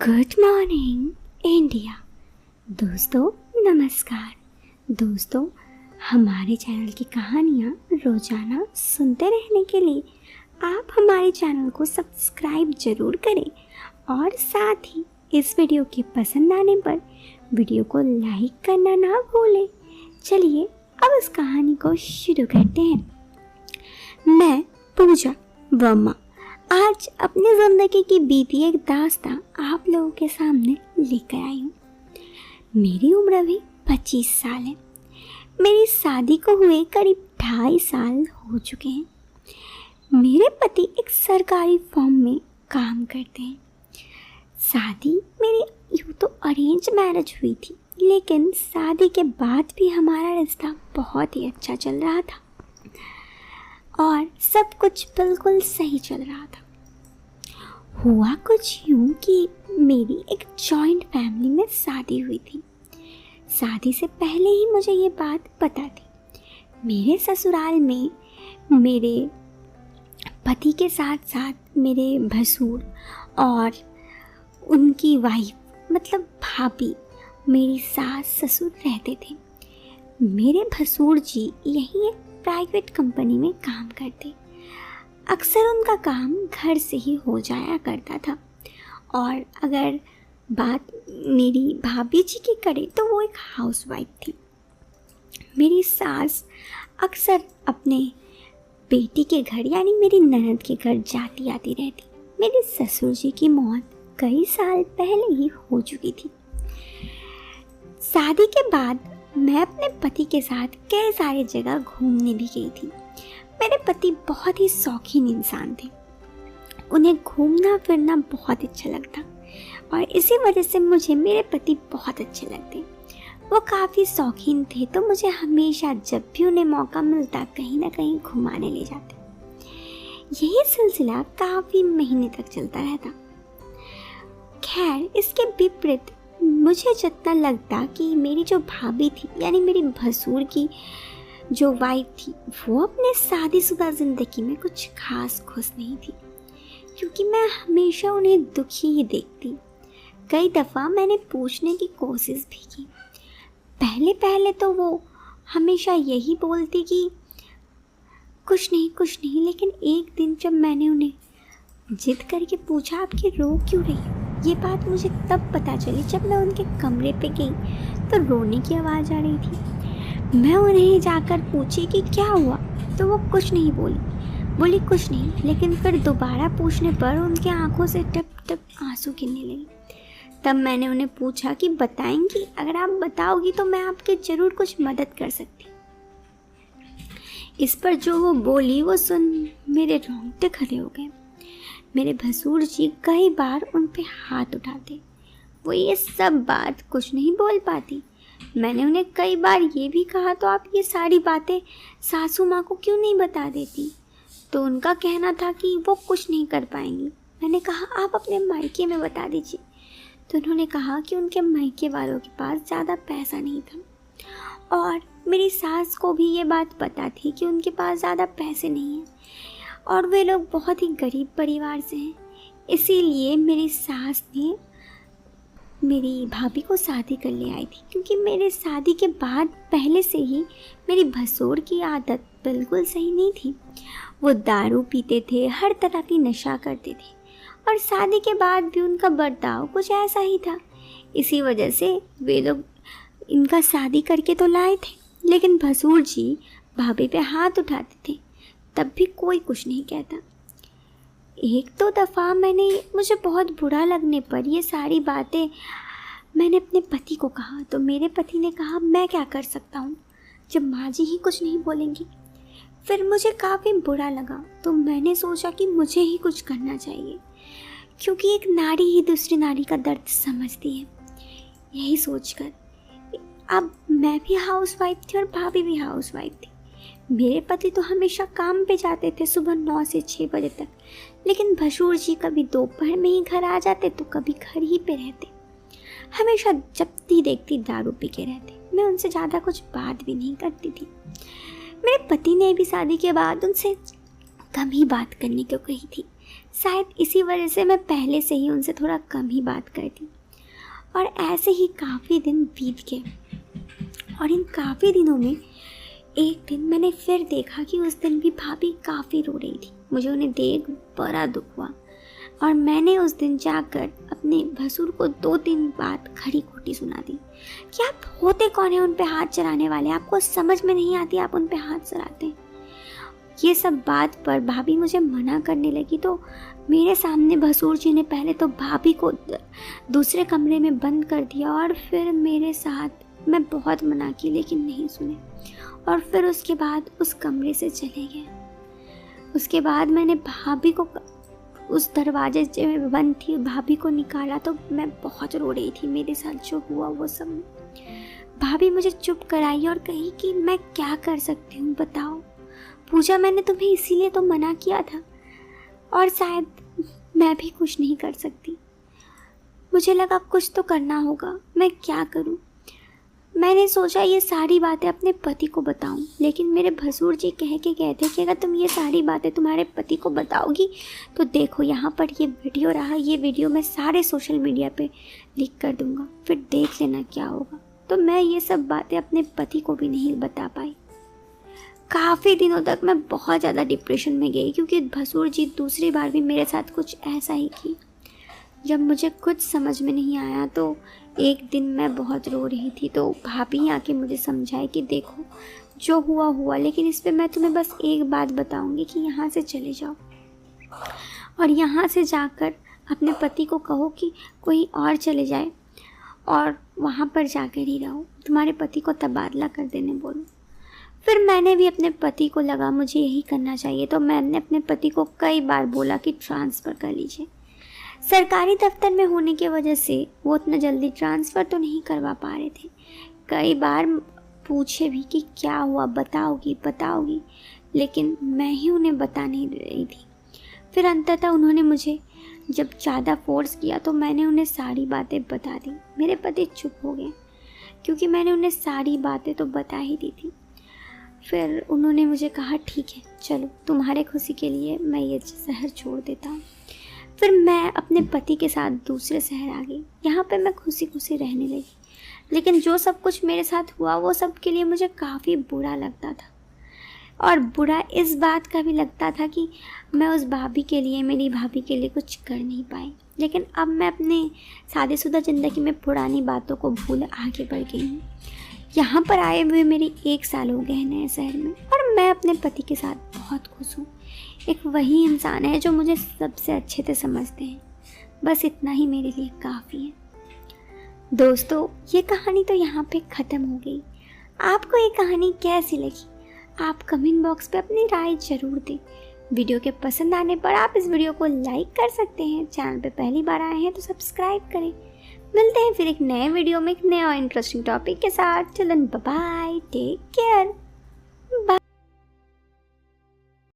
Good morning India. दोस्तों नमस्कार। दोस्तों, हमारे चैनल की कहानियाँ रोज़ाना सुनते रहने के लिए आप हमारे चैनल को सब्सक्राइब ज़रूर करें और साथ ही इस वीडियो के पसंद आने पर वीडियो को लाइक करना ना भूलें। चलिए अब इस कहानी को शुरू करते हैं। मैं पूजा वर्मा आज अपनी ज़िंदगी की बीती एक दास्तां आप लोगों के सामने लेकर आई हूँ। मेरी उम्र अभी 25 साल है। मेरी शादी को हुए करीब 2.5 साल हो चुके हैं। मेरे पति एक सरकारी फर्म में काम करते हैं। शादी मेरी यूँ तो अरेंज मैरिज हुई थी, लेकिन शादी के बाद भी हमारा रिश्ता बहुत ही अच्छा चल रहा था और सब कुछ बिल्कुल सही चल रहा था। हुआ कुछ यूँ कि मेरी एक जॉइंट फैमिली में शादी हुई थी। शादी से पहले ही मुझे ये बात पता थी। मेरे ससुराल में मेरे पति के साथ साथ मेरे भसुर और उनकी वाइफ मतलब भाभी, मेरी सास ससुर रहते थे। मेरे भसुर जी यही एक प्राइवेट कंपनी में काम करते। अक्सर उनका काम घर से ही हो जाया करता था और अगर बात मेरी भाभी जी की करें तो वो एक हाउसवाइफ थी। मेरी सास अक्सर अपने बेटी के घर यानी मेरी ननद के घर जाती आती रहती। मेरे ससुर जी की मौत कई साल पहले ही हो चुकी थी। शादी के बाद मैं अपने पति के साथ कई सारी जगह घूमने भी गई थी। मेरे पति बहुत ही शौकीन इंसान थे। उन्हें घूमना फिरना बहुत अच्छा लगता और इसी वजह से मुझे मेरे पति बहुत अच्छे लगते। वो काफ़ी शौकीन थे तो मुझे हमेशा जब भी उन्हें मौका मिलता कहीं ना कहीं घुमाने ले जाते। यही सिलसिला काफ़ी महीने तक चलता रहता। खैर, इसके विपरीत मुझे जितना लगता कि मेरी जो भाभी थी यानी मेरी भसुर की जो वाइफ थी वो अपने शादीशुदा ज़िंदगी में कुछ खास खुश नहीं थी, क्योंकि मैं हमेशा उन्हें दुखी ही देखती। कई दफ़ा मैंने पूछने की कोशिश भी की। पहले पहले तो वो हमेशा यही बोलती कि कुछ नहीं, लेकिन एक दिन जब मैंने उन्हें जिद करके पूछा आपकी रो क्यों रही हो, ये बात मुझे तब पता चली जब मैं उनके कमरे पे गई तो रोने की आवाज़ आ रही थी। मैं उन्हें जाकर पूछी कि क्या हुआ तो वो कुछ नहीं बोली कुछ नहीं, लेकिन फिर दोबारा पूछने पर उनके आंखों से टप टप आंसू गिरने लगे। तब मैंने उन्हें पूछा कि बताएंगी, अगर आप बताओगी तो मैं आपकी ज़रूर कुछ मदद कर सकती। इस पर जो वो बोली वो सुन मेरे रोंगटे खड़े हो गए। मेरे भसुर जी कई बार उन पे हाथ उठाते। वो ये सब बात कुछ नहीं बोल पाती। मैंने उन्हें कई बार ये भी कहा तो आप ये सारी बातें सासू माँ को क्यों नहीं बता देती, तो उनका कहना था कि वो कुछ नहीं कर पाएंगी। मैंने कहा आप अपने मायके में बता दीजिए, तो उन्होंने कहा कि उनके मायके वालों के पास ज़्यादा पैसा नहीं था और मेरी सास को भी ये बात पता थी कि उनके पास ज़्यादा पैसे नहीं हैं और वे लोग बहुत ही गरीब परिवार से हैं। इसीलिए मेरी सास ने मेरी भाभी को शादी कर ले आई थी, क्योंकि मेरे शादी के बाद पहले से ही मेरी भसुर की आदत बिल्कुल सही नहीं थी। वो दारू पीते थे, हर तरह की नशा करते थे और शादी के बाद भी उनका बर्ताव कुछ ऐसा ही था। इसी वजह से वे लोग इनका शादी करके तो लाए थे, लेकिन भसुर जी भाभी पे हाथ उठाते थे, तब भी कोई कुछ नहीं कहता। एक दो दफ़ा मुझे बहुत बुरा लगने पर ये सारी बातें मैंने अपने पति को कहा, तो मेरे पति ने कहा मैं क्या कर सकता हूँ जब माँ जी ही कुछ नहीं बोलेंगी। फिर मुझे काफ़ी बुरा लगा तो मैंने सोचा कि मुझे ही कुछ करना चाहिए, क्योंकि एक नारी ही दूसरी नारी का दर्द समझती है। यही सोचकर अब मैं भी हाउसवाइफ थी और भाभी भी हाउसवाइफ थी। मेरे पति तो हमेशा काम पे जाते थे सुबह 9 से 6 बजे तक, लेकिन भसुर जी कभी दोपहर में ही घर आ जाते तो कभी घर ही पे रहते। हमेशा जब देखती दारू पी के रहते। मैं उनसे ज़्यादा कुछ बात भी नहीं करती थी। मेरे पति ने भी शादी के बाद उनसे कम ही बात करने को कही थी, शायद इसी वजह से मैं पहले से ही उनसे थोड़ा कम ही बात करती। और ऐसे ही काफ़ी दिन बीत गए और इन काफ़ी दिनों में एक दिन मैंने फिर देखा कि उस दिन भी भाभी काफ़ी रो रही थी। मुझे उन्हें देख बड़ा दुख हुआ और मैंने उस दिन जाकर अपने भसुर को 2-3 बात खरी खोटी सुना दी कि आप होते कौन है उन पे हाथ चलाने वाले, आपको समझ में नहीं आती आप उन पे हाथ चलाते हैं। ये सब बात पर भाभी मुझे मना करने लगी तो मेरे सामने भसुर जी ने पहले तो भाभी को दूसरे कमरे में बंद कर दिया और फिर मेरे साथ मैं बहुत मना की लेकिन नहीं सुने और फिर उसके बाद उस कमरे से चले गए। उसके बाद मैंने भाभी को उस दरवाजे में बंद थी भाभी को निकाला तो मैं बहुत रो रही थी। मेरे साथ जो हुआ वो सब भाभी मुझे चुप कराई और कही कि मैं क्या कर सकती हूँ बताओ। पूजा मैंने तुम्हें इसीलिए तो मना किया था और शायद मैं भी कुछ नहीं कर सकती। मुझे लगा कुछ तो करना होगा, मैं क्या करूँ। मैंने सोचा ये सारी बातें अपने पति को बताऊं, लेकिन मेरे भसुर जी कह के गए थे कि अगर तुम ये सारी बातें तुम्हारे पति को बताओगी तो देखो यहाँ पर ये वीडियो रहा, ये वीडियो मैं सारे सोशल मीडिया पे लीक कर दूंगा, फिर देख लेना क्या होगा। तो मैं ये सब बातें अपने पति को भी नहीं बता पाई। काफ़ी दिनों तक मैं बहुत ज़्यादा डिप्रेशन में गई क्योंकि भसुर जी दूसरी बार भी मेरे साथ कुछ ऐसा ही की। जब मुझे कुछ समझ में नहीं आया तो एक दिन मैं बहुत रो रही थी तो भाभी आके मुझे समझाए कि देखो जो हुआ हुआ, लेकिन इस पे मैं तुम्हें बस एक बात बताऊंगी कि यहाँ से चले जाओ और यहाँ से जाकर अपने पति को कहो कि कोई और चले जाए और वहाँ पर जाकर ही रहो, तुम्हारे पति को तबादला कर देने बोलो। फिर मैंने भी अपने पति को लगा मुझे यही करना चाहिए तो मैंने अपने पति को कई बार बोला कि ट्रांसफ़र कर लीजिए। सरकारी दफ्तर में होने की वजह से वो उतना जल्दी ट्रांसफ़र तो नहीं करवा पा रहे थे। कई बार पूछे भी कि क्या हुआ, बताओगी, लेकिन मैं ही उन्हें बता नहीं रही थी। फिर अंततः उन्होंने मुझे जब ज़्यादा फोर्स किया तो मैंने उन्हें सारी बातें बता दी। मेरे पति चुप हो गए क्योंकि मैंने उन्हें सारी बातें तो बता ही दी थी। फिर उन्होंने मुझे कहा ठीक है चलो तुम्हारे खुशी के लिए मैं ये शहर छोड़ देता हूँ। फिर मैं अपने पति के साथ दूसरे शहर आ गई। यहाँ पे मैं खुशी खुशी रहने लगी, लेकिन जो सब कुछ मेरे साथ हुआ वो सब के लिए मुझे काफ़ी बुरा लगता था और बुरा इस बात का भी लगता था कि मैं उस भाभी के लिए, मेरी भाभी के लिए कुछ कर नहीं पाई। लेकिन अब मैं अपने शादीशुदा ज़िंदगी में पुरानी बातों को भूल आगे बढ़ गई हूँ। यहाँ पर आए हुए मेरे 1 साल हो गए हैं नए शहर में और मैं अपने पति के साथ बहुत खुश हूँ। एक वही इंसान है जो मुझे सबसे अच्छे से समझते हैं। बस इतना ही मेरे लिए काफ़ी है। दोस्तों ये कहानी तो यहाँ पे ख़त्म हो गई। आपको ये कहानी कैसी लगी आप कमेंट बॉक्स पे अपनी राय ज़रूर दें। वीडियो के पसंद आने पर आप इस वीडियो को लाइक कर सकते हैं। चैनल पे पहली बार आए हैं तो सब्सक्राइब करें। मिलते हैं फिर एक नए वीडियो में एक नया इंटरेस्टिंग टॉपिक के साथ। चलन बाय, टेक केयर।